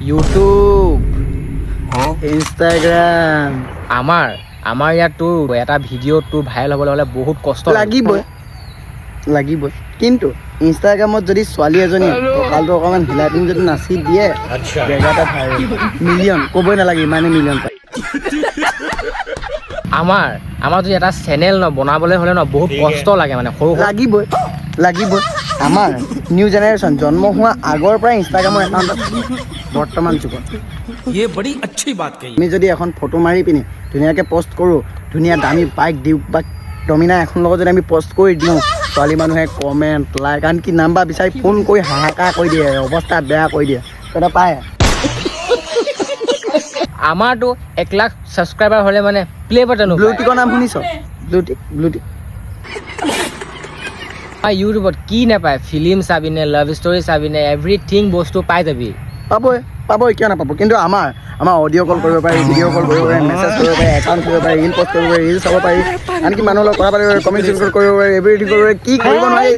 YouTube, Instagram. আমাৰ ইয়াত তোৰ এটা ভিডিঅ' তোৰ ভাইৰেল হ'বলৈ হ'লে বহুত কষ্ট লাগিবই। কিন্তু ইনষ্টাগ্ৰামত যদি ছোৱালী এজনী কঁকালটো অকণমান হিলাই পিনি যদি নাচি দিয়ে, জেগাতে ভাইৰেল মিলিয়ন, ক'বই নালাগে ইমানেই মিলিয়ন পায়। আমাৰ যদি এটা চেনেল বনাবলৈ হ'লে বহুত কষ্ট লাগে মানে সৰু লাগিবই। আমাৰ নিউ জেনেৰেশ্যন জন্ম হোৱা আগৰ পৰাই ইনষ্টাগ্ৰামৰ একাউণ্ট বৰ্তমান যুগত আমি যদি এখন ফটো মাৰি পিনি ধুনীয়াকৈ পষ্ট কৰোঁ, ধুনীয়া দামী বাইক দিওঁ বা ডমিনাৰ এখন লগত যদি আমি পষ্ট কৰি দিওঁ, ছোৱালী মানুহে কমেণ্ট লাইক আনকি নাম্বাৰ বিচাৰি ফোন কৰি হাহাকাৰ কৰি দিয়ে, অৱস্থা বেয়া কৰি দিয়ে। তহঁতে পায় আমাৰতো 1 লাখ ছাবস্ক্ৰাইবাৰ হ'লে মানে প্লে বাটন ব্লুটিকৰ নাম শুনিছ? ব্লুটিক ইউটিউবত কি নাপায়, ফিল্ম চাবিনে, লাভ ষ্টৰী চাবিনে, এভৰিথিং বস্তু পাই যাবি। পাবই কিয় নাপাব। কিন্তু আমাৰ অডিঅ' কল কৰিব পাৰি, ভিডিঅ' কল কৰিব পাৰি, মেছেজ কৰিব পাৰি, একাউণ্ট কৰিব পাৰি, ৰীল পষ্ট কৰিব পাৰি, ৰীল চাব পাৰি, আনকি মানুহৰ লগত কথা পাতিব পাৰি, কমেণ্ট কৰিব পাৰি, এভৰিথিং কৰিব পাৰি। কি কৰিব নোৱাৰি